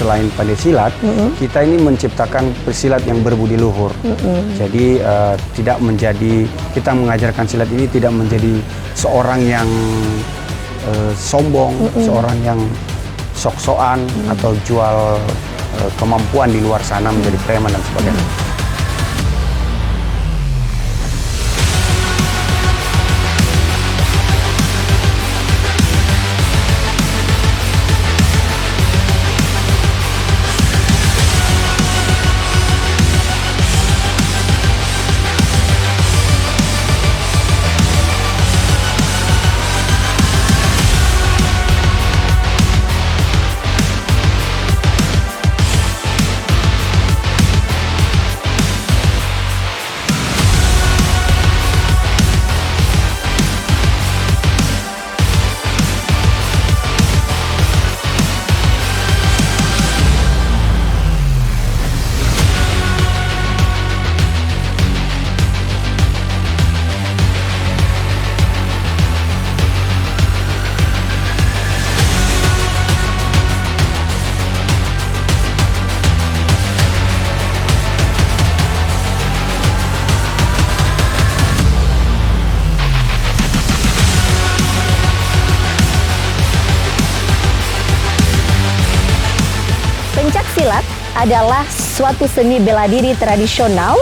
selain pandai silat, kita ini menciptakan pesilat yang berbudi luhur. Jadi tidak menjadi, kita mengajarkan silat ini tidak menjadi seorang yang sombong, seorang yang sok-sokan atau jual kemampuan di luar sana menjadi preman dan sebagainya. Silat adalah suatu seni bela diri tradisional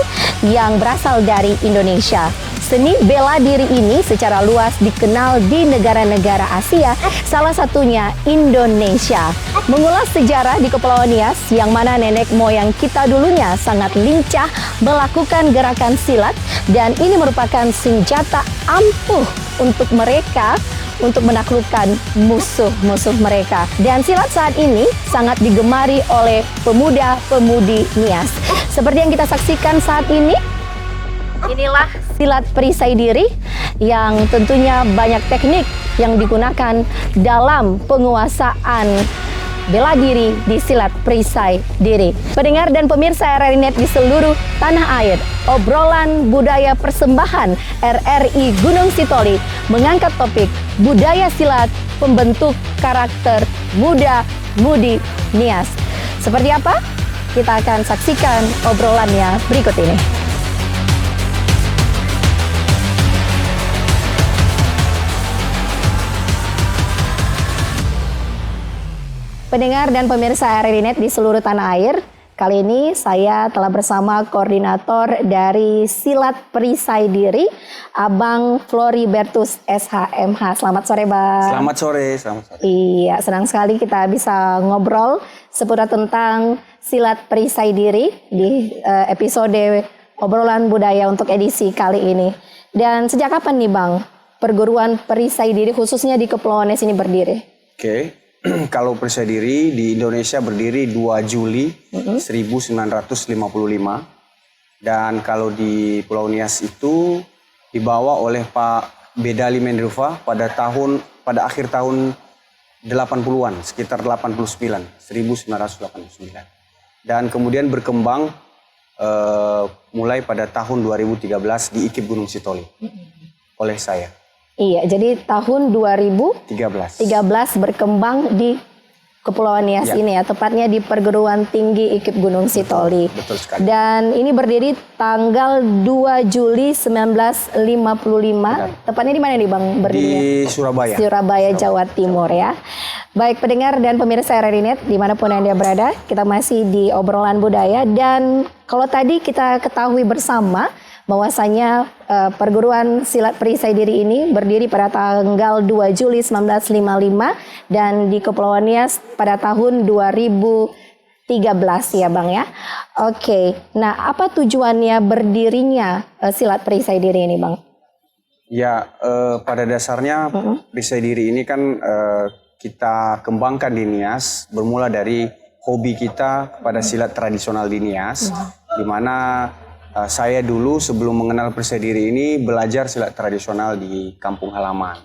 yang berasal dari Indonesia. Seni bela diri ini secara luas dikenal di negara-negara Asia, salah satunya Indonesia. Mengulas sejarah di Kepulauan Nias yang mana nenek moyang kita dulunya sangat lincah melakukan gerakan silat, dan ini merupakan senjata ampuh untuk mereka untuk menaklukkan musuh-musuh mereka. Dan silat saat ini sangat digemari oleh pemuda-pemudi Nias. Seperti yang kita saksikan saat ini, inilah silat perisai diri yang tentunya banyak teknik yang digunakan dalam penguasaan bela diri di silat perisai diri. Pendengar dan pemirsa RRI Net di seluruh tanah air, obrolan budaya persembahan RRI Gunung Sitoli mengangkat topik budaya silat pembentuk karakter muda-mudi Nias. Seperti apa? Kita akan saksikan obrolannya berikut ini. Pendengar dan pemirsa RRI Net di seluruh tanah air, kali ini saya telah bersama koordinator dari Silat Perisai Diri, Abang Floribertus SHMH. Selamat sore, Bang. Selamat sore, selamat sore. Iya, senang sekali kita bisa ngobrol seputar tentang Silat Perisai Diri di episode obrolan budaya untuk edisi kali ini. Dan sejak kapan nih, Bang, perguruan perisai diri khususnya di Kepulauan Nias ini berdiri? Oke. Kalau perisai diri di Indonesia berdiri 2 Juli 1955, dan kalau di Pulau Nias itu dibawa oleh Pak Bedali Mendruva pada akhir tahun 80-an, sekitar 1989. Dan kemudian berkembang mulai pada tahun 2013 di IKIP Gunung Sitoli oleh saya. Iya, jadi tahun 2013 berkembang di Kepulauan Nias ini ya, tepatnya di Perguruan Tinggi IKIP Gunung Sitoli. Betul sekali. Dan ini berdiri tanggal 2 Juli 1955. Benar. Tepatnya di mana nih, Bang, berdirinya? Di Surabaya. Surabaya, Jawa Timur ya. Baik pendengar dan pemirsa RRI Net dimanapun Anda berada, kita masih di obrolan budaya. Dan kalau tadi kita ketahui bersama bahwasanya perguruan silat perisai diri ini berdiri pada tanggal 2 Juli 1955 dan di Kepulauan Nias pada tahun 2013 ya, Bang ya. Oke, nah apa tujuannya berdirinya silat perisai diri ini, Bang? Ya, pada dasarnya perisai diri ini kan kita kembangkan di Nias bermula dari hobi kita kepada silat tradisional di Nias, di mana saya dulu sebelum mengenal perisai diri ini belajar silat tradisional di kampung halaman.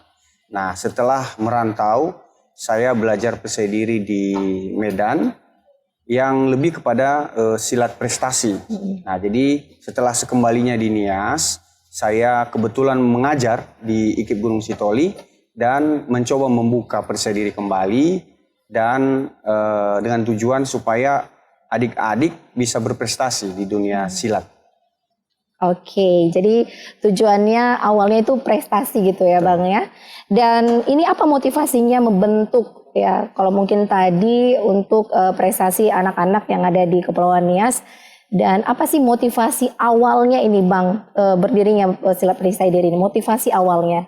Nah, setelah merantau, saya belajar perisai diri di Medan yang lebih kepada silat prestasi. Nah, jadi setelah sekembalinya di Nias, saya kebetulan mengajar di IKIP Gunung Sitoli dan mencoba membuka perisai diri kembali dan dengan tujuan supaya adik-adik bisa berprestasi di dunia silat. Oke, jadi tujuannya awalnya itu prestasi gitu ya Bang ya. Dan ini apa motivasinya membentuk ya, kalau mungkin tadi untuk prestasi anak-anak yang ada di Kepulauan Nias. Dan apa sih motivasi awalnya ini Bang, berdirinya silat perisai diri ini, motivasi awalnya?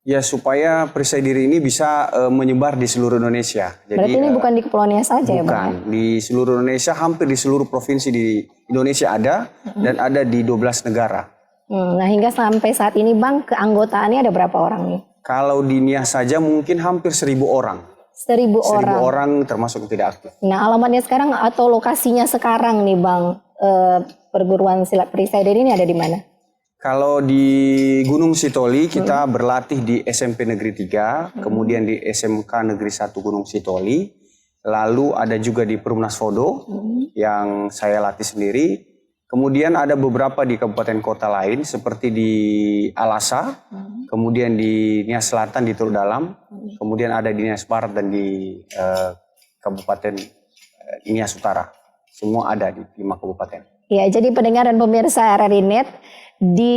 Ya supaya perisai diri ini bisa menyebar di seluruh Indonesia. Jadi, berarti ini bukan di Kepulauan Nias saja ya Bang? Bukan, di seluruh Indonesia, hampir di seluruh provinsi di Indonesia ada dan ada di 12 negara. Nah hingga sampai saat ini Bang, keanggotaannya ada berapa orang nih? Kalau di Nias saja mungkin hampir 1.000 orang. 1.000 orang? 1.000 orang termasuk yang tidak aktif. Nah alamatnya sekarang atau lokasinya sekarang nih Bang, perguruan silat perisai diri ini ada di mana? Kalau di Gunung Sitoli kita berlatih di SMP Negeri 3, kemudian di SMK Negeri 1 Gunung Sitoli, lalu ada juga di Perumnas Fodo yang saya latih sendiri, kemudian ada beberapa di kabupaten kota lain seperti di Alasa, kemudian di Nias Selatan di Teluk Dalam, kemudian ada di Nias Barat dan di Kabupaten Nias Utara. Semua ada di 5 kabupaten. Ya, jadi pendengar dan pemirsa RRI Net, di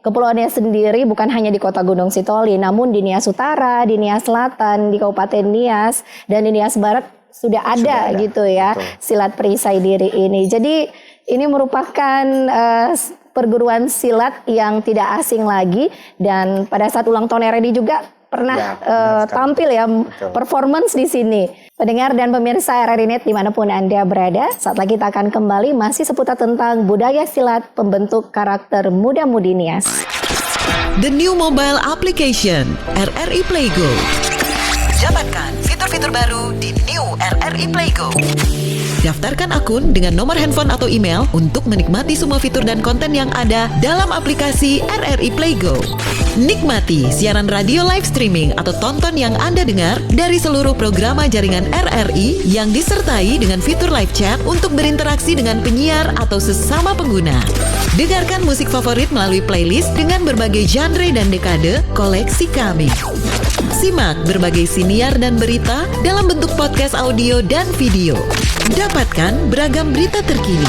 Kepulauan Nias sendiri bukan hanya di Kota Gunung Sitoli, namun di Nias Utara, di Nias Selatan, di Kabupaten Nias, dan di Nias Barat sudah ada gitu ya. Betul. Silat perisai diri ini. Jadi ini merupakan perguruan silat yang tidak asing lagi, dan pada saat ulang tahun RRI juga pernah tampil ya. Betul. Performance di sini. Pendengar dan pemirsa RRI Net dimanapun Anda berada, saat lagi kita akan kembali masih seputar tentang budaya silat pembentuk karakter muda-mudi Nias. The new mobile application RRI Playgo. Dapatkan fitur-fitur baru di New RRI Playgo. Daftarkan akun dengan nomor handphone atau email untuk menikmati semua fitur dan konten yang ada dalam aplikasi RRI Playgo. Nikmati siaran radio live streaming atau tonton yang Anda dengar dari seluruh program jaringan RRI yang disertai dengan fitur live chat untuk berinteraksi dengan penyiar atau sesama pengguna. Dengarkan musik favorit melalui playlist dengan berbagai genre dan dekade koleksi kami. Simak berbagai siniar dan berita dalam bentuk podcast audio dan video. Dapatkan beragam berita terkini.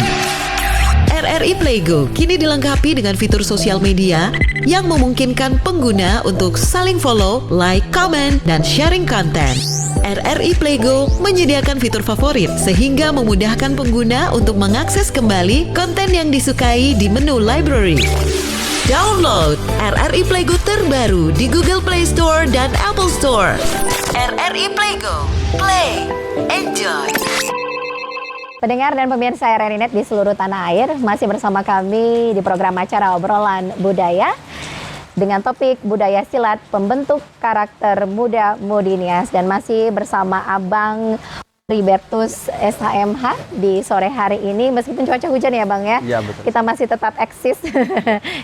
RRI Playgo kini dilengkapi dengan fitur sosial media yang memungkinkan pengguna untuk saling follow, like, comment, dan sharing konten. RRI Playgo menyediakan fitur favorit sehingga memudahkan pengguna untuk mengakses kembali konten yang disukai di menu library. Download RRI Playgo terbaru di Google Play Store dan Apple Store. RRI Playgo, play, enjoy. Pendengar dan pemirsa RRI Net di seluruh tanah air, masih bersama kami di program acara Obrolan Budaya dengan topik budaya silat pembentuk karakter muda-mudi Nias, dan masih bersama Abang Ribertus SHMH di sore hari ini, meskipun cuaca hujan ya Bang ya. Iya betul. Kita masih tetap eksis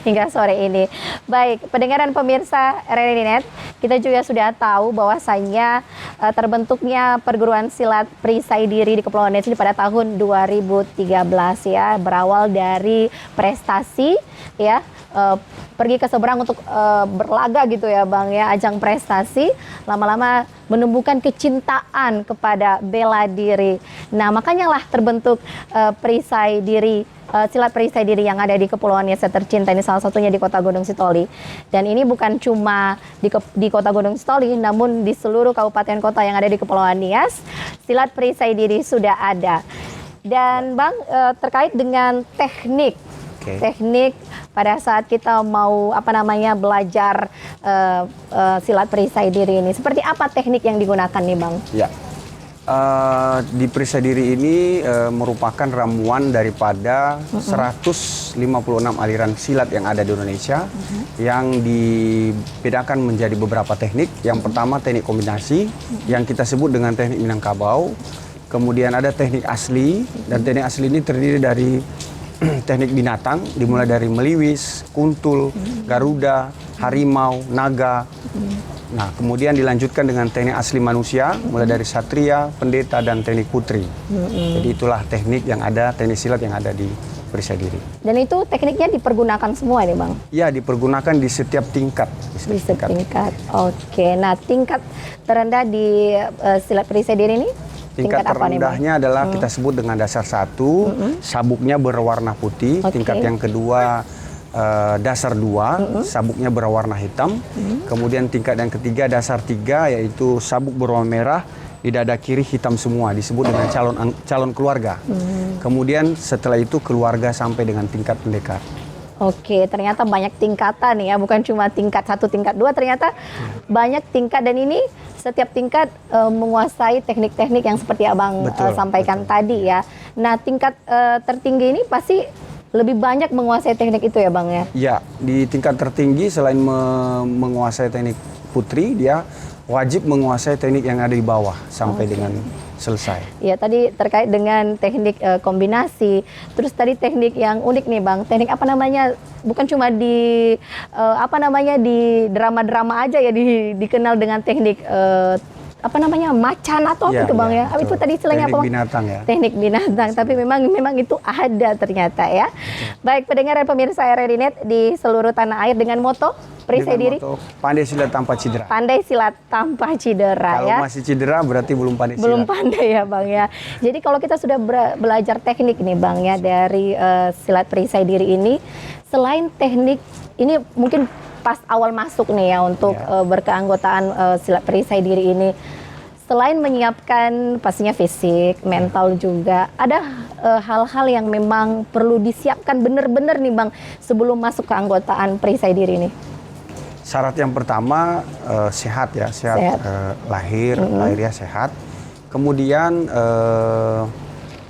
hingga sore ini. Baik, pendengar dan pemirsa RRI Net, kita juga sudah tahu bahwasannya terbentuknya perguruan silat perisai diri di Kepulauan Nias ini pada tahun 2013 ya, berawal dari prestasi ya. Pergi ke seberang untuk berlaga gitu ya Bang ya, ajang prestasi, lama-lama menumbuhkan kecintaan kepada bela diri. Nah makanya lah terbentuk perisai diri, silat perisai diri yang ada di Kepulauan Nias tercinta ini, salah satunya di Kota Gunung Sitoli. Dan ini bukan cuma di Kota Gunung Sitoli, namun di seluruh kabupaten kota yang ada di Kepulauan Nias, silat perisai diri sudah ada. Dan Bang, terkait dengan teknik, teknik pada saat kita mau belajar silat perisai diri ini, seperti apa teknik yang digunakan nih Bang? Ya, di perisai diri ini merupakan ramuan daripada 156 aliran silat yang ada di Indonesia, yang dibedakan menjadi beberapa teknik. Yang pertama teknik kombinasi yang kita sebut dengan teknik Minangkabau. Kemudian ada teknik asli, dan teknik asli ini terdiri dari teknik binatang, dimulai dari meliwis, kuntul, garuda, harimau, naga, Nah, kemudian dilanjutkan dengan teknik asli manusia, mulai dari satria, pendeta, dan teknik putri. Jadi itulah teknik yang ada, teknik silat yang ada di Perisai Diri. Dan itu tekniknya dipergunakan semua nih Bang? Ya, dipergunakan di setiap tingkat. Di setiap tingkat. Oke, nah tingkat terendah di silat Perisai Diri ini? Tingkat apa nih, Bang? terendahnya adalah kita sebut dengan dasar 1, sabuknya berwarna putih. Oke. Tingkat yang kedua dasar 2, sabuknya berwarna hitam. Kemudian tingkat yang ketiga dasar 3, yaitu sabuk berwarna merah, di dada kiri hitam semua, disebut dengan calon keluarga. Kemudian setelah itu keluarga sampai dengan tingkat pendekar. Oke, ternyata banyak tingkatan ya, bukan cuma tingkat 1, tingkat 2, ternyata banyak tingkat, dan ini setiap tingkat menguasai teknik-teknik yang seperti Abang sampaikan tadi ya. Nah, tingkat tertinggi ini pasti lebih banyak menguasai teknik itu ya Bang ya? Ya, di tingkat tertinggi selain menguasai teknik putri, dia wajib menguasai teknik yang ada di bawah sampai dengan selesai. Ya, tadi terkait dengan teknik kombinasi, terus tadi teknik yang unik nih Bang, teknik apa namanya, bukan cuma di di drama-drama aja ya dikenal dengan teknik macan atau apa itu Bang ya? Itu tadi istilahnya teknik apa? Binatang ya. Teknik binatang, tapi memang itu ada ternyata ya. Baik pendengar dan pemirsa RRI.net di seluruh tanah air, dengan moto Perisai Diri, pandai silat tanpa cedera. Pandai silat tanpa cedera. Kalau ya. masih cedera berarti belum pandai silat. Belum pandai ya Bang ya. Jadi kalau kita sudah belajar teknik nih Bang ya dari silat Perisai Diri ini, selain teknik ini mungkin pas awal masuk nih ya untuk berkeanggotaan silat Perisai Diri ini, selain menyiapkan pastinya fisik, mental juga, ada hal-hal yang memang perlu disiapkan benar-benar nih Bang sebelum masuk keanggotaan Perisai Diri ini. Syarat yang pertama sehat ya, sehat. Lahirnya sehat. Kemudian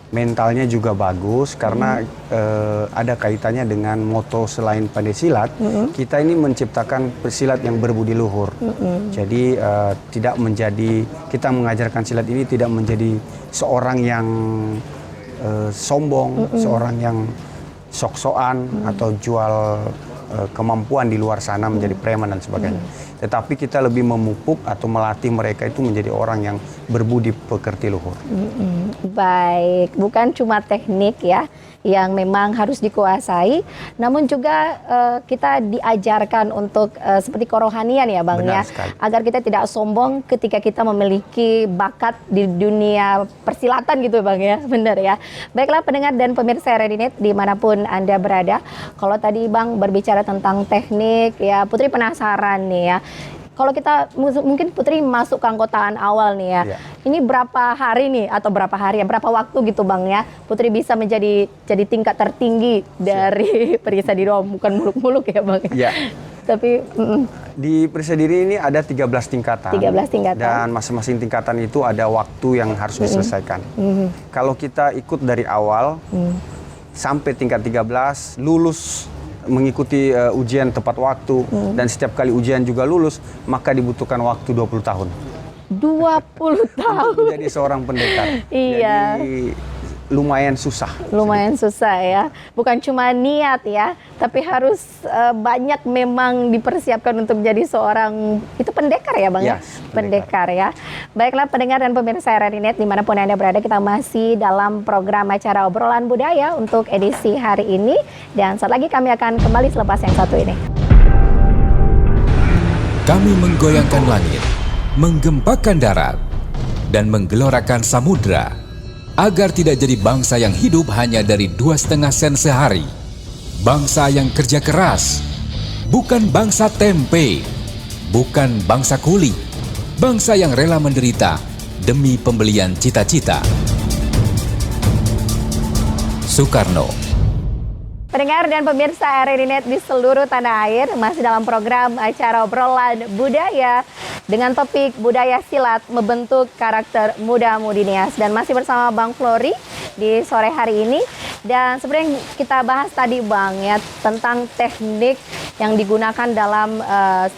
mentalnya juga bagus karena ada kaitannya dengan moto selain pandai silat, kita ini menciptakan pesilat yang berbudi luhur. Jadi kita mengajarkan silat ini tidak menjadi seorang yang sombong, seorang yang sok-sokan atau jual kemampuan di luar sana menjadi preman dan sebagainya. Tetapi kita lebih memupuk atau melatih mereka itu menjadi orang yang berbudi pekerti luhur. Baik, bukan cuma teknik ya yang memang harus dikuasai, namun juga kita diajarkan untuk seperti kerohanian ya Bang. Benar ya, sekali. agar kita tidak sombong ketika kita memiliki bakat di dunia persilatan gitu Bang ya, benar ya. Baiklah pendengar dan pemirsa RRI.net dimanapun Anda berada, kalau tadi Bang berbicara tentang teknik ya, Putri penasaran nih ya. Kalau kita mungkin Putri masuk keanggotaan awal nih ya, ini berapa hari nih atau berapa waktu gitu Bang ya, Putri bisa jadi tingkat tertinggi dari Perisai Diri, bukan muluk-muluk ya Bang. Ya. Tapi di Perisai Diri ini ada 13 tingkatan. 13 tingkatan. Dan masing-masing tingkatan itu ada waktu yang harus diselesaikan. Kalau kita ikut dari awal sampai tingkat 13, lulus mengikuti ujian tepat waktu dan setiap kali ujian juga lulus, maka dibutuhkan waktu 20 tahun. 20 tahun. Untuk menjadi seorang pendekar. Iya. Jadi lumayan susah. Lumayan susah ya. Bukan cuma niat ya, tapi harus banyak memang dipersiapkan untuk jadi seorang itu pendekar ya Bang ya? Pendekar ya. Baiklah pendengar dan pemirsa RRI.net dimanapun Anda berada, kita masih dalam program acara obrolan budaya untuk edisi hari ini. Dan saat lagi kami akan kembali selepas yang satu ini. Kami menggoyangkan langit, menggempakkan darat, dan menggelorakan samudra, agar tidak jadi bangsa yang hidup hanya dari 2,5 sen sehari. Bangsa yang kerja keras, bukan bangsa tempe, bukan bangsa kuli. Bangsa yang rela menderita demi pembelian cita-cita. Soekarno. Pendengar dan pemirsa RRI.net di seluruh tanah air, masih dalam program acara obrolan budaya dengan topik budaya silat membentuk karakter muda-mudi Nias, dan masih bersama Bang Flory di sore hari ini. Dan sebenarnya kita bahas tadi Bang ya tentang teknik yang digunakan dalam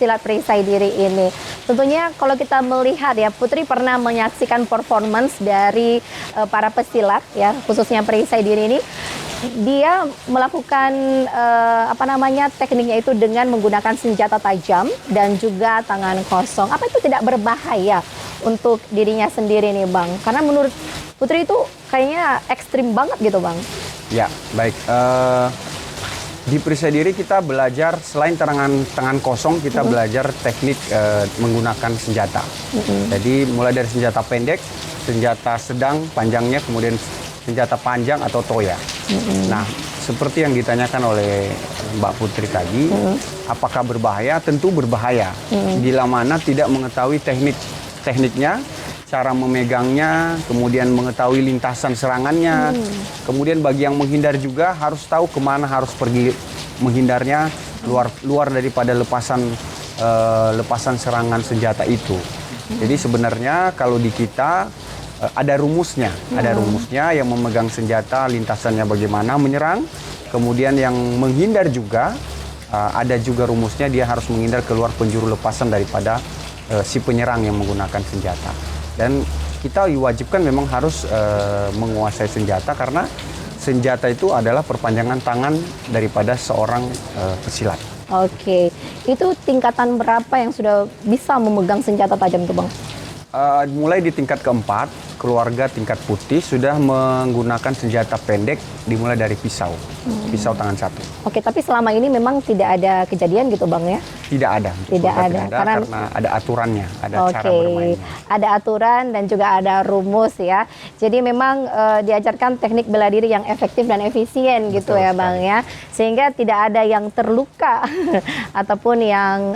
silat Perisai Diri ini. Tentunya kalau kita melihat ya, Putri pernah menyaksikan performance dari para pesilat ya, khususnya Perisai Diri ini. dia melakukan tekniknya itu dengan menggunakan senjata tajam dan juga tangan kosong. Apa itu tidak berbahaya untuk dirinya sendiri nih Bang? Karena menurut Putri itu kayaknya ekstrim banget gitu Bang. Ya, baik. Di perisai diri kita belajar selain tangan kosong, kita belajar teknik menggunakan senjata. Jadi mulai dari senjata pendek, senjata sedang, panjangnya, kemudian senjata panjang atau toya. Nah, seperti yang ditanyakan oleh Mbak Putri tadi, apakah berbahaya? Tentu berbahaya. Bila mana tidak mengetahui tekniknya, cara memegangnya, kemudian mengetahui lintasan serangannya. Kemudian bagi yang menghindar juga harus tahu kemana harus pergi menghindarnya, luar daripada lepasan serangan senjata itu. Jadi sebenarnya kalau di kita ada rumusnya yang memegang senjata, lintasannya bagaimana menyerang. Kemudian yang menghindar juga ada juga rumusnya, dia harus menghindar keluar penjuru lepasan daripada si penyerang yang menggunakan senjata. Dan kita diwajibkan memang harus menguasai senjata karena senjata itu adalah perpanjangan tangan daripada seorang pesilat. Oke, itu tingkatan berapa yang sudah bisa memegang senjata tajam itu Bang? Mulai di tingkat keempat, keluarga tingkat putih sudah menggunakan senjata pendek dimulai dari pisau tangan satu. Oke, tapi selama ini memang tidak ada kejadian gitu Bang ya? Tidak ada. Tidak ada karena ada aturannya, ada cara bermainnya. Ada aturan dan juga ada rumus ya. Jadi memang diajarkan teknik bela diri yang efektif dan efisien gitu ya Bang ya. Sehingga tidak ada yang terluka ataupun yang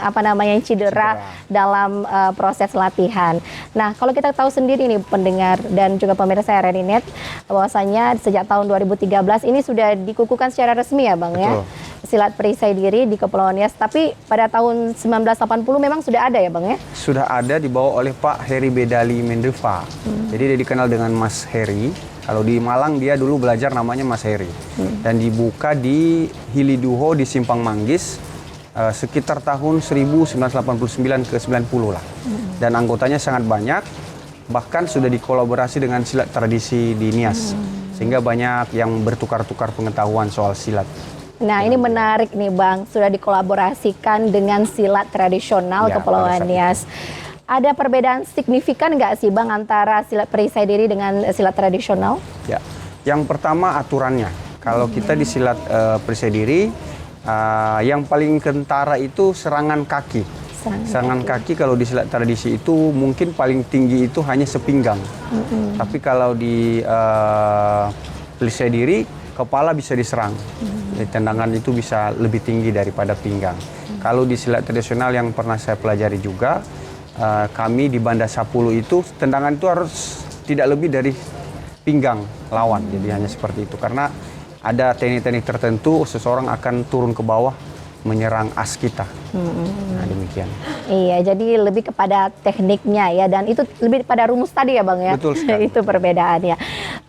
cedera dalam proses latihan. Nah, kalau kita tahu sendiri nih pendengar dan juga pemirsa RRI Net, bahwasanya sejak tahun 2013 ini sudah dikukuhkan secara resmi ya Bang ya, silat perisai diri di Kepulauan Nias. Tapi pada tahun 1980 memang sudah ada ya Bang ya? Sudah ada, dibawa oleh Pak Heri Bedali Mendeva. Jadi dia dikenal dengan Mas Heri. Kalau di Malang dia dulu belajar namanya Mas Heri. Dan dibuka di Hiliduho di Simpang Manggis sekitar tahun 1989 ke 90 lah. Dan anggotanya sangat banyak. Bahkan sudah dikolaborasi dengan silat tradisi di Nias. Sehingga banyak yang bertukar-tukar pengetahuan soal silat. Nah, ini menarik nih Bang, sudah dikolaborasikan dengan silat tradisional Kepulauan Nias. Ada perbedaan signifikan nggak sih Bang antara silat perisai diri dengan silat tradisional? Ya, yang pertama aturannya. Kalau kita di silat perisai diri, yang paling kentara itu serangan kaki. Serangan kaki kalau di silat tradisi itu mungkin paling tinggi itu hanya sepinggang. Tapi kalau di perisai diri, kepala bisa diserang. Tendangan itu bisa lebih tinggi daripada pinggang. Kalau di silat tradisional yang pernah saya pelajari juga, kami di Banda 10 itu tendangan itu harus tidak lebih dari pinggang lawan. Jadi hanya seperti itu. Karena ada teknik-teknik tertentu seseorang akan turun ke bawah menyerang as kita. Nah, demikian. Iya, jadi lebih kepada tekniknya ya, dan itu lebih pada rumus tadi ya Bang ya? Betul sekali. Itu perbedaannya.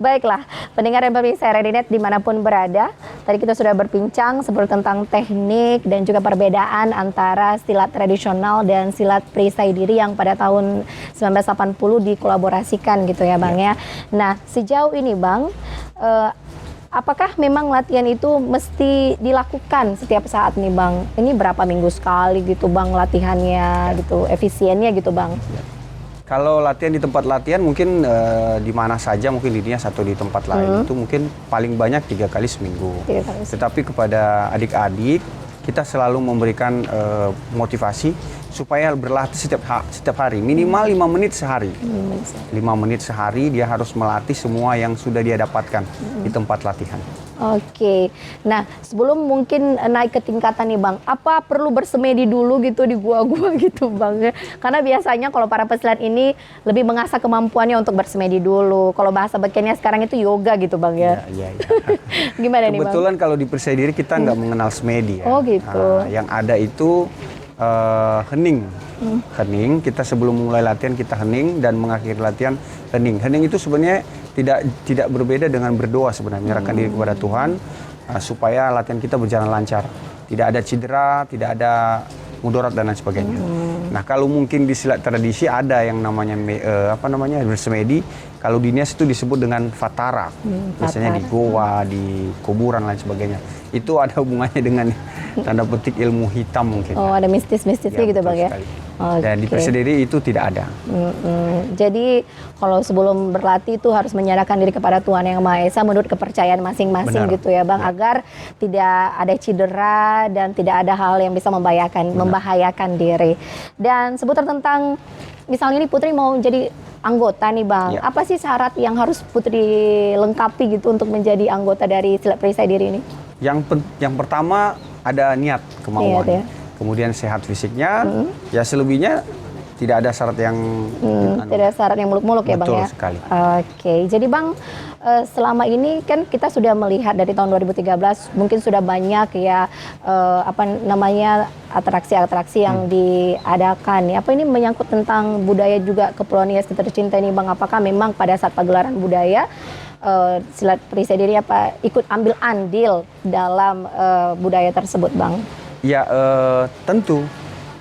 Baiklah, pendengar dan pemirsa RRI Net dimanapun berada, tadi kita sudah berbincang seperti tentang teknik dan juga perbedaan antara silat tradisional dan silat perisai diri yang pada tahun 1980 dikolaborasikan gitu ya Bang ya. Nah, sejauh ini Bang, apakah memang latihan itu mesti dilakukan setiap saat nih Bang? Ini berapa minggu sekali gitu Bang latihannya gitu, efisiennya gitu Bang? Kalau latihan di tempat latihan mungkin di mana saja, mungkin di Nias atau di tempat lain itu mungkin paling banyak 3 kali seminggu. Tetapi kepada adik-adik kita selalu memberikan motivasi supaya berlatih setiap hari, minimal 5 menit sehari. 5 menit sehari dia harus melatih semua yang sudah dia dapatkan di tempat latihan. Oke, nah sebelum mungkin naik ke tingkatan nih Bang, apa perlu bersemedi dulu gitu di gua-gua gitu Bang ya? Karena biasanya kalau para pesilat ini lebih mengasah kemampuannya untuk bersemedi dulu. Kalau bahasa bekennya sekarang itu yoga gitu Bang ya? Iya. Gimana nih Bang? Kebetulan kalau di perisai diri kita nggak mengenal semedi ya. Oh gitu. Yang ada itu hening. Hening, kita sebelum mulai latihan kita hening dan mengakhiri latihan hening. Hening itu sebenarnya tidak berbeda dengan berdoa sebenarnya, menyerahkan diri kepada Tuhan supaya latihan kita berjalan lancar. Tidak ada cedera, tidak ada mudarat dan lain sebagainya. Nah, kalau mungkin di silat tradisi ada yang namanya bersemedi, Kalau di Nias itu disebut dengan Fatara. Biasanya di goa, di kuburan lain sebagainya. Itu ada hubungannya dengan tanda petik ilmu hitam mungkin. Oh, ada mistis-mistisnya Ya, gitu betul Bang ya. sekali. Oke. Dan di Persadiri itu tidak ada. Jadi kalau sebelum berlatih itu harus menyerahkan diri kepada Tuhan Yang Maha Esa menurut kepercayaan masing-masing Benar. gitu ya Bang, agar tidak ada cedera dan tidak ada hal yang bisa membahayakan diri. Dan seputar tentang misalnya ini Putri mau jadi anggota nih Bang, Ya. apa sih syarat yang harus Putri lengkapi gitu untuk menjadi anggota dari silat perisai diri ini? Yang pertama ada niat, kemauan. Niat, ya. Kemudian sehat fisiknya, ya selebihnya tidak ada syarat yang Tidak ada syarat yang muluk-muluk ya Bang betul ya? sekali. Oke, jadi Bang selama ini kan kita sudah melihat dari tahun 2013 mungkin sudah banyak ya atraksi-atraksi yang diadakan. Apa ini menyangkut tentang budaya juga Kepulauan Nias kita tercinta ini Bang? Apakah memang pada saat pagelaran budaya silat perisai diri ikut ambil andil dalam budaya tersebut Bang? Ya tentu.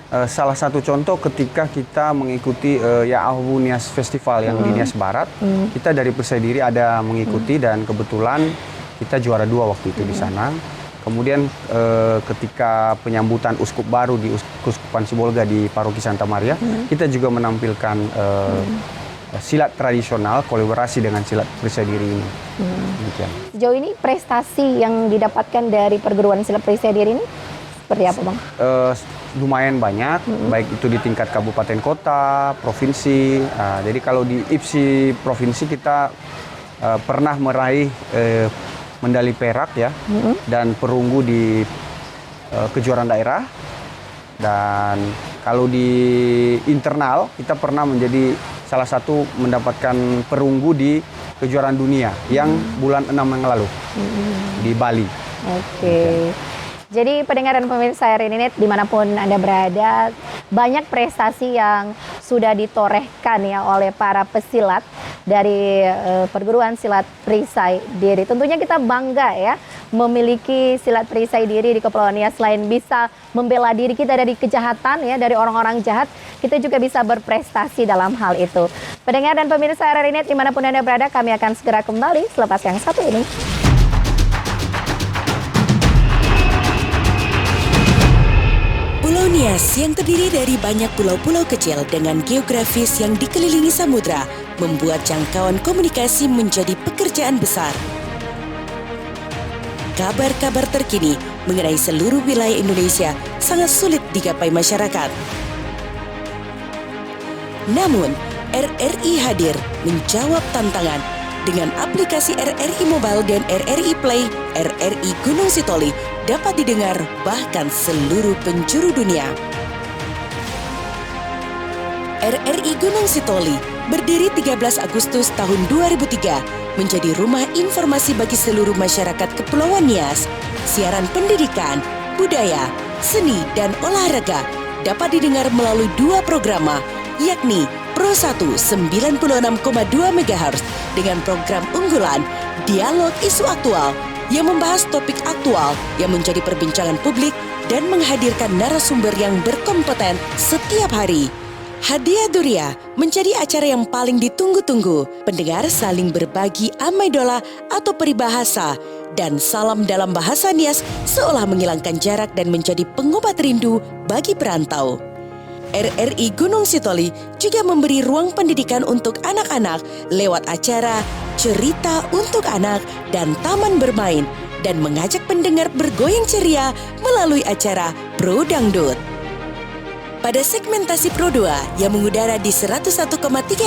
Salah satu contoh ketika kita mengikuti Ya'ahu Nias Festival yang di Nias Barat, kita dari Perisai Diri ada mengikuti dan kebetulan kita juara 2 waktu itu di sana. Kemudian ketika penyambutan uskup baru di Uskupan Sibolga di Paroki Santa Maria, kita juga menampilkan silat tradisional kolaborasi dengan silat Perisai Diri ini. Demikian. Sejauh ini prestasi yang didapatkan dari perguruan silat perisai diri ini seperti apa Bang? Lumayan banyak, baik itu di tingkat kabupaten kota, provinsi. Jadi kalau di IPSI provinsi kita pernah meraih medali perak ya, dan perunggu di kejuaraan daerah. Dan kalau di internal kita pernah menjadi salah satu mendapatkan perunggu di kejuaraan dunia yang bulan 6 yang lalu di Bali. Oke. Jadi pendengar dan pemirsa RRI dimanapun Anda berada, banyak prestasi yang sudah ditorehkan ya oleh para pesilat dari perguruan silat perisai diri. Tentunya kita bangga ya memiliki silat perisai diri di Kepulauan Nias. Selain bisa membela diri kita dari kejahatan ya, dari orang-orang jahat, kita juga bisa berprestasi dalam hal itu. Pendengar dan pemirsa RRI dimanapun Anda berada, kami akan segera kembali selepas yang satu ini. Pulau Nias yang terdiri dari banyak pulau-pulau kecil dengan geografis yang dikelilingi samudra membuat jangkauan komunikasi menjadi pekerjaan besar. Kabar-kabar terkini mengenai seluruh wilayah Indonesia sangat sulit digapai masyarakat. Namun, RRI hadir menjawab tantangan dengan aplikasi RRI Mobile dan RRI Play. RRI Gunung Sitoli dapat didengar bahkan seluruh penjuru dunia. RRI Gunung Sitoli berdiri 13 Agustus tahun 2003 menjadi rumah informasi bagi seluruh masyarakat Kepulauan Nias. Siaran pendidikan, budaya, seni, dan olahraga dapat didengar melalui 2 programa, yakni Pro 1 96,2 MHz dengan program unggulan Dialog Isu Aktual yang membahas topik aktual yang menjadi perbincangan publik dan menghadirkan narasumber yang berkompeten setiap hari. Hadiah Duria menjadi acara yang paling ditunggu-tunggu. Pendengar saling berbagi amai dola atau peribahasa dan salam dalam bahasa Nias seolah menghilangkan jarak dan menjadi pengobat rindu bagi perantau. RRI Gunung Sitoli juga memberi ruang pendidikan untuk anak-anak lewat acara Cerita untuk Anak dan Taman Bermain dan mengajak pendengar bergoyang ceria melalui acara Pro Dangdut. Pada segmentasi Pro 2 yang mengudara di 101,3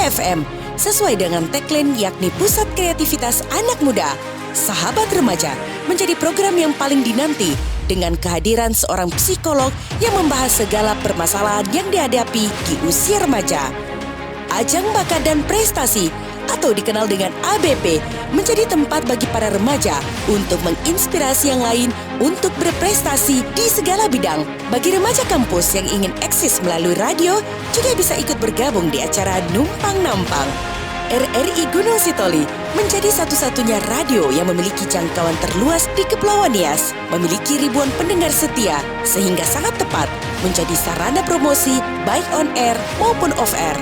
FM sesuai dengan tagline yakni Pusat Kreativitas Anak Muda, Sahabat Remaja menjadi program yang paling dinanti dengan kehadiran seorang psikolog yang membahas segala permasalahan yang dihadapi di usia remaja. Ajang bakat dan prestasi atau dikenal dengan ABP menjadi tempat bagi para remaja untuk menginspirasi yang lain untuk berprestasi di segala bidang. Bagi remaja kampus yang ingin eksis melalui radio juga bisa ikut bergabung di acara Numpang Nampang. RRI Gunung Sitoli menjadi satu-satunya radio yang memiliki jangkauan terluas di Kepulauan Nias, memiliki ribuan pendengar setia sehingga sangat tepat menjadi sarana promosi baik on air maupun off air.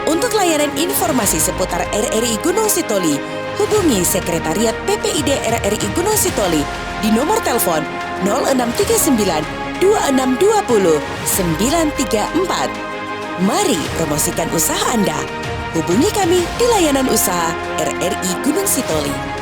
Untuk layanan layanan informasi seputar RRI Gunung Sitoli, hubungi Sekretariat PPID RRI Gunung Sitoli di nomor telepon 0639 2620 934. Mari promosikan usaha Anda. Hubungi kami di layanan usaha RRI Gunung Sitoli.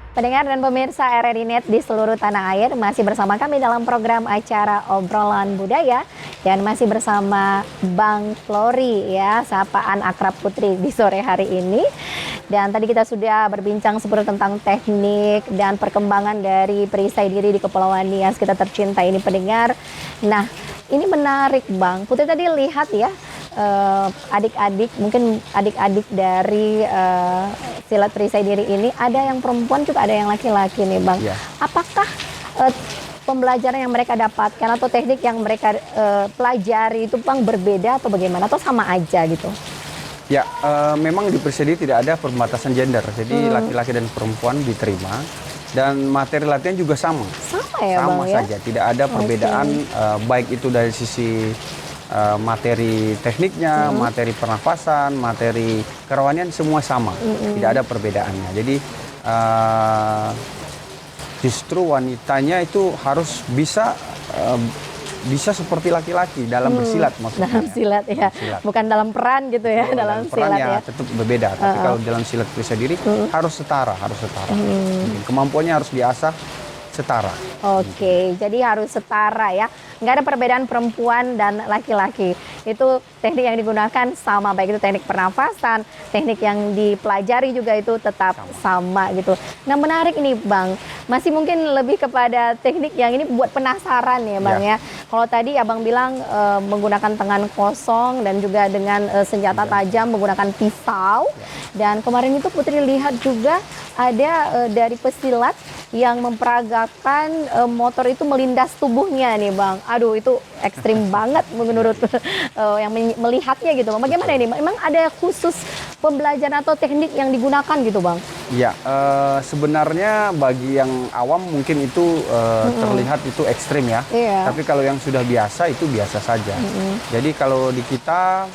Pendengar dan pemirsa RRI Net di seluruh tanah air, masih bersama kami dalam program acara Obrolan Budaya dan masih bersama Bang Flory ya, sapaan akrab Putri di sore hari ini. Dan tadi kita sudah berbincang seputar tentang teknik dan perkembangan dari perisai diri di Kepulauan Nias kita tercinta ini, pendengar. Nah, ini menarik Bang. Putri tadi lihat ya, adik-adik, mungkin adik-adik dari silat perisai diri ini, ada yang perempuan juga ada yang laki-laki nih Bang. Ya. Apakah pembelajaran yang mereka dapatkan atau teknik yang mereka pelajari itu Bang berbeda atau bagaimana, atau sama aja gitu? Ya, memang di perisai diri tidak ada pembatasan gender, jadi laki-laki dan perempuan diterima. Dan materi latihan juga sama. Sama ya Bang ya? Sama saja, tidak ada perbedaan baik itu dari sisi materi tekniknya, materi pernafasan, materi kerohanian, semua sama, tidak ada perbedaannya. Jadi justru wanitanya itu harus bisa seperti laki-laki dalam bersilat maksudnya. Dalam silat ya, Silat. bukan dalam peran gitu ya, dalam silat ya. Tetap berbeda, tapi kalau dalam silat perisai diri harus setara. Kemampuannya harus diasah setara. Oke, jadi harus setara ya. Nggak ada perbedaan perempuan dan laki-laki. Itu teknik yang digunakan sama, baik itu teknik pernafasan, teknik yang dipelajari juga itu tetap sama gitu. Nah, menarik ini Bang. Masih mungkin lebih kepada teknik yang ini buat penasaran ya Bang ya. Kalau tadi Abang bilang menggunakan tangan kosong dan juga dengan senjata tajam menggunakan pisau. Dan kemarin itu Putri lihat juga ada dari pesilat yang memperagakan motor itu melindas tubuhnya nih Bang. Aduh, itu ekstrim banget menurut yang melihatnya gitu Bang. Bagaimana ini? Memang ada khusus pembelajaran atau teknik yang digunakan gitu Bang? Ya, sebenarnya bagi yang awam mungkin itu terlihat itu ekstrim ya. Iya. Tapi kalau yang sudah biasa itu biasa saja. Jadi kalau di kita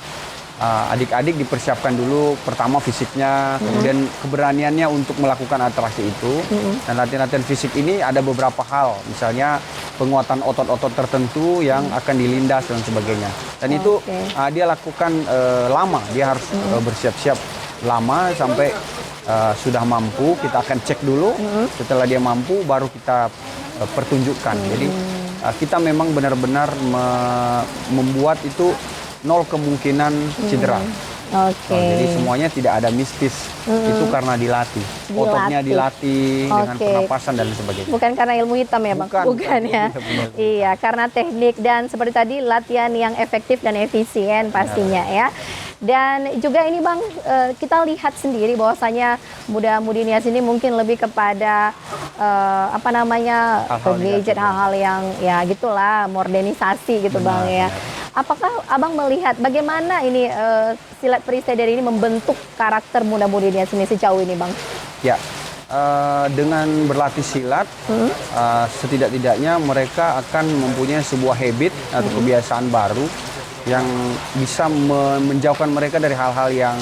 adik-adik dipersiapkan dulu, pertama fisiknya, kemudian keberaniannya untuk melakukan atraksi itu. Dan latihan-latihan fisik ini ada beberapa hal, misalnya penguatan otot-otot tertentu yang akan dilindas dan sebagainya. Dan itu dia lakukan lama, dia harus bersiap-siap lama sampai sudah mampu. Kita akan cek dulu, setelah dia mampu baru kita pertunjukkan. Jadi kita memang benar-benar membuat itu nol kemungkinan cedera. Jadi semuanya tidak ada mistis. Itu karena dilatih. Ototnya dilatih dengan pernapasan dan sebagainya. Bukan karena ilmu hitam ya Bang? Bukan ya. Iya, karena teknik dan seperti tadi latihan yang efektif dan efisien pastinya ya. Dan juga ini Bang, kita lihat sendiri bahwasanya muda-mudi Nias ini mungkin lebih kepada gadget, hal-hal yang ya gitulah, modernisasi gitu Bang ya. Apakah Abang melihat bagaimana ini silat perisai diri ini membentuk karakter muda-mudi Nias ini sejauh ini Bang? Ya, dengan berlatih silat, setidak-tidaknya mereka akan mempunyai sebuah habit atau kebiasaan baru yang bisa menjauhkan mereka dari hal-hal yang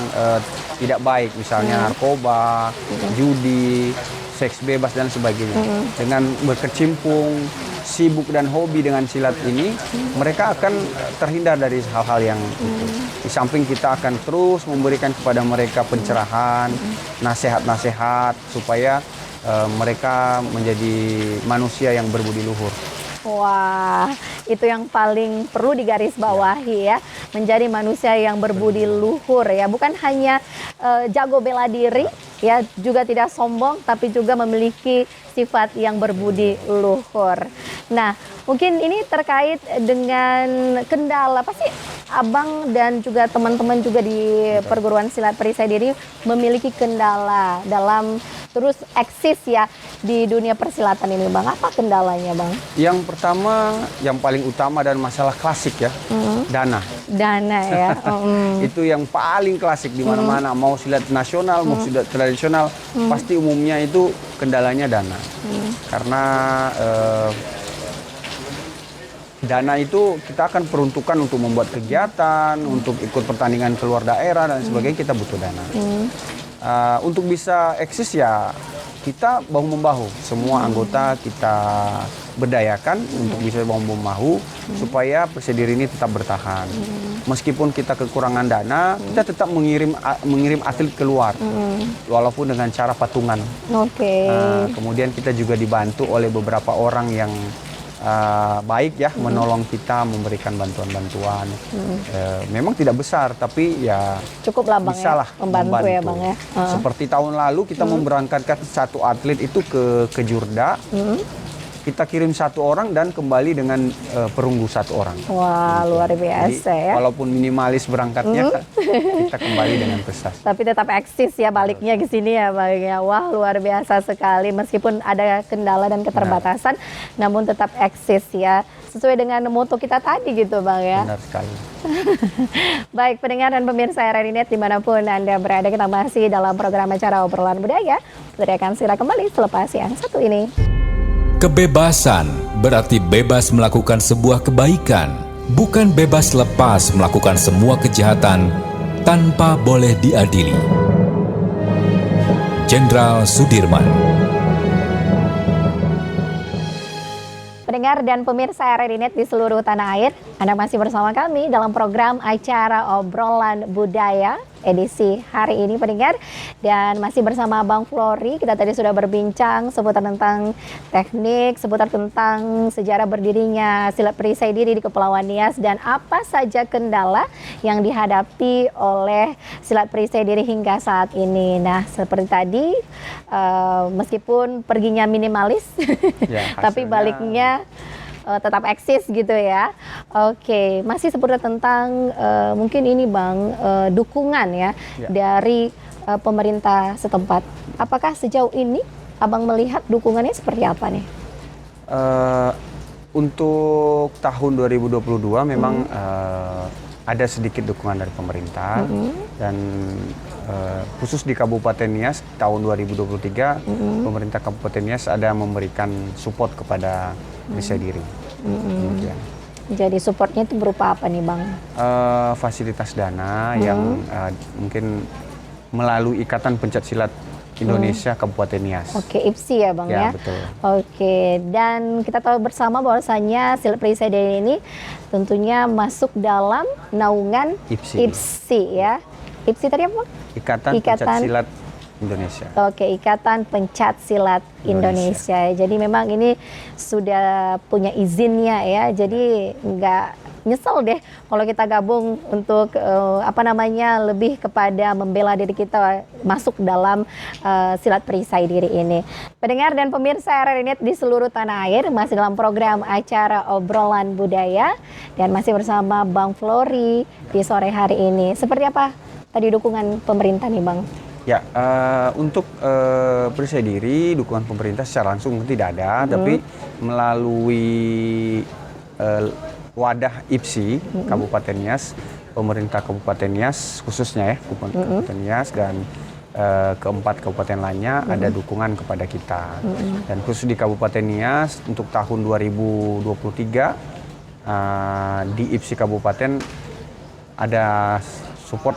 tidak baik, misalnya narkoba, judi, seks bebas dan sebagainya. Dengan berkecimpung, sibuk dan hobi dengan silat ini, mereka akan terhindar dari hal-hal yang itu. Di samping kita akan terus memberikan kepada mereka pencerahan, nasihat-nasihat supaya mereka menjadi manusia yang berbudi luhur. Wah, itu yang paling perlu digarisbawahi ya, menjadi manusia yang berbudi luhur ya, bukan hanya jago bela diri ya, juga tidak sombong, tapi juga memiliki sifat yang berbudi luhur. Nah, mungkin ini terkait dengan kendala, pasti Abang dan juga teman-teman juga di perguruan silat perisai diri memiliki kendala dalam terus eksis ya di dunia persilatan ini Bang. Apa kendalanya Bang? Yang pertama, yang paling utama dan masalah klasik ya, dana. Dana ya. Itu yang paling klasik di mana-mana, mau silat nasional, mau silat tradisional, tradisional pasti umumnya itu kendalanya dana. Karena dana itu kita akan peruntukan untuk membuat kegiatan, untuk ikut pertandingan keluar daerah dan sebagainya, kita butuh dana. Untuk bisa eksis ya kita bahu-membahu, semua anggota kita berdayakan untuk bisa bahu-membahu supaya Persija ini tetap bertahan. Meskipun kita kekurangan dana, kita tetap mengirim atlet keluar, walaupun dengan cara patungan. Kemudian kita juga dibantu oleh beberapa orang yang baik ya, menolong kita, memberikan bantuan-bantuan. Memang tidak besar, tapi ya cukup lah Bang bisa ya, lah membantu ya Bang ya. Seperti tahun lalu kita memberangkatkan satu atlet itu ke Jurda. Kita kirim satu orang dan kembali dengan perunggu satu orang. Wah, luar biasa. Jadi, ya. walaupun minimalis berangkatnya, kita kembali dengan prestasi. Tapi tetap eksis ya baliknya ke sini ya Bang ya. Wah, luar biasa sekali. Meskipun ada kendala dan keterbatasan, namun tetap eksis ya. Sesuai dengan moto kita tadi gitu Bang ya. Benar sekali. Baik, pendengar dan pemirsa RRI Net dimanapun Anda berada, kita masih dalam program acara Obrolan Budaya. Kita akan segera kembali selepas yang satu ini. Kebebasan berarti bebas melakukan sebuah kebaikan, bukan bebas lepas melakukan semua kejahatan tanpa boleh diadili. Jenderal Sudirman. Pendengar dan pemirsa RRI Net di seluruh tanah air, Anda masih bersama kami dalam program acara Obrolan Budaya edisi hari ini pendengar, dan masih bersama Bang Flory. Kita tadi sudah berbincang seputar tentang teknik, seputar tentang sejarah berdirinya silat perisai diri di Kepulauan Nias dan apa saja kendala yang dihadapi oleh silat perisai diri hingga saat ini. Nah, seperti tadi meskipun perginya minimalis Ya, tapi baliknya tetap eksis gitu ya. Oke, masih seputar tentang mungkin ini Bang, dukungan ya dari pemerintah setempat. Apakah sejauh ini Abang melihat dukungannya seperti apa nih? Untuk tahun 2022 memang ada sedikit dukungan dari pemerintah dan khusus di Kabupaten Nias tahun 2023 pemerintah Kabupaten Nias ada memberikan support kepada Persija diri. Jadi supportnya itu berupa apa nih Bang? Fasilitas dana yang mungkin melalui Ikatan Pencak Silat Indonesia Kabupaten Nias. Oke, IPSI ya Bang ya? Betul. Oke, dan kita tahu bersama bahwasanya silat perisai diri ini tentunya masuk dalam naungan IPSI ya. IPSI tadi apa Bang? Ikatan Pencak Silat Indonesia. Oke, Ikatan Pencak Silat Indonesia. Jadi memang ini sudah punya izinnya ya. Jadi nggak nyesel deh kalau kita gabung untuk lebih kepada membela diri kita masuk dalam silat perisai diri ini. Pendengar dan pemirsa RRI Net di seluruh tanah air masih dalam program acara Obrolan Budaya dan masih bersama Bang Flory di sore hari ini. Seperti apa tadi dukungan pemerintah nih Bang? Ya, untuk perisai diri dukungan pemerintah secara langsung tidak ada, tapi melalui wadah IPSI Kabupaten Nias, pemerintah Kabupaten Nias khususnya ya, Kabupaten Nias dan keempat kabupaten lainnya ada dukungan kepada kita. Dan khusus di Kabupaten Nias untuk tahun 2023 di IPSI Kabupaten ada support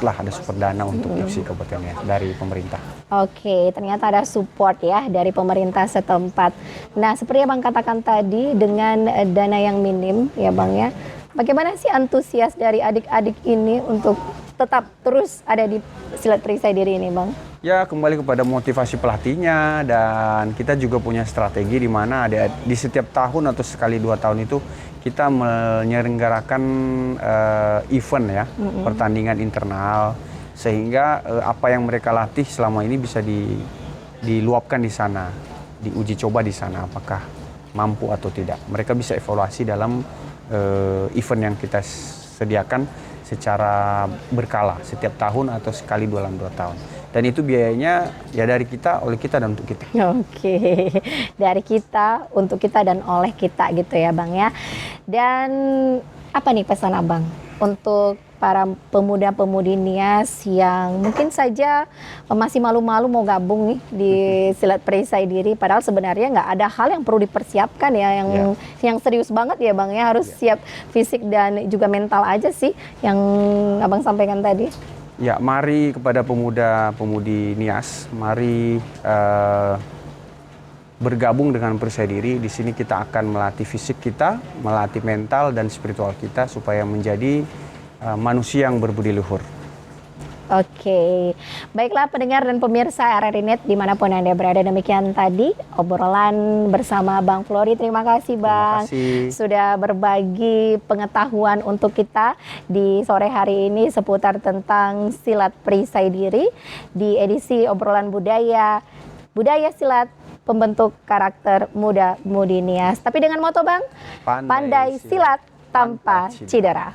dana untuk IPSI Kabupaten Nias dari pemerintah. Oke, ternyata ada support ya dari pemerintah setempat. Nah, seperti yang Bang katakan tadi dengan dana yang minim ya Bang ya. Bagaimana sih antusias dari adik-adik ini untuk tetap terus ada di silat perisai diri ini Bang? Ya, kembali kepada motivasi pelatihnya dan kita juga punya strategi di mana ada di setiap tahun atau sekali 2 tahun itu kita menyelenggarakan event ya, pertandingan internal sehingga apa yang mereka latih selama ini bisa diluapkan di sana, diuji coba di sana apakah mampu atau tidak. Mereka bisa evaluasi dalam event yang kita sediakan secara berkala setiap tahun atau sekali dalam 2 tahun. Dan itu biayanya ya dari kita, oleh kita, dan untuk kita. Oke, dari kita, untuk kita, dan oleh kita gitu ya Bang ya. Dan apa nih pesan Abang untuk para pemuda-pemudi Nias yang mungkin saja masih malu-malu mau gabung nih di silat perisai diri, padahal sebenarnya nggak ada hal yang perlu dipersiapkan ya, yang serius banget ya Bang ya, harus siap fisik dan juga mental aja sih yang Abang sampaikan tadi. Ya, mari kepada pemuda-pemudi Nias, mari bergabung dengan perisai diri. Di sini kita akan melatih fisik kita, melatih mental dan spiritual kita supaya menjadi manusia yang berbudi luhur. Oke, baiklah pendengar dan pemirsa RRI Net dimanapun Anda berada, demikian tadi obrolan bersama Bang Flory. Terima kasih Bang, sudah berbagi pengetahuan untuk kita di sore hari ini seputar tentang silat perisai diri di edisi obrolan budaya silat pembentuk karakter muda-mudi Nias. Tapi dengan moto Bang, pandai silat tanpa cedera.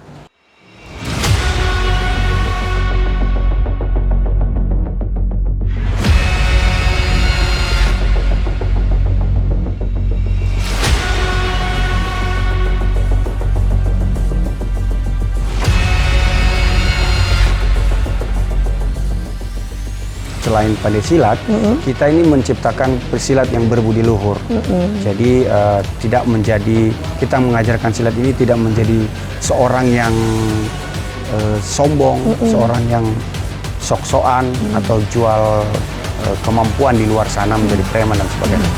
Selain pandai silat, kita ini menciptakan pesilat yang berbudi luhur. Jadi kita mengajarkan silat ini tidak menjadi seorang yang sombong, seorang yang sok-sokan atau jual kemampuan di luar sana menjadi preman dan sebagainya.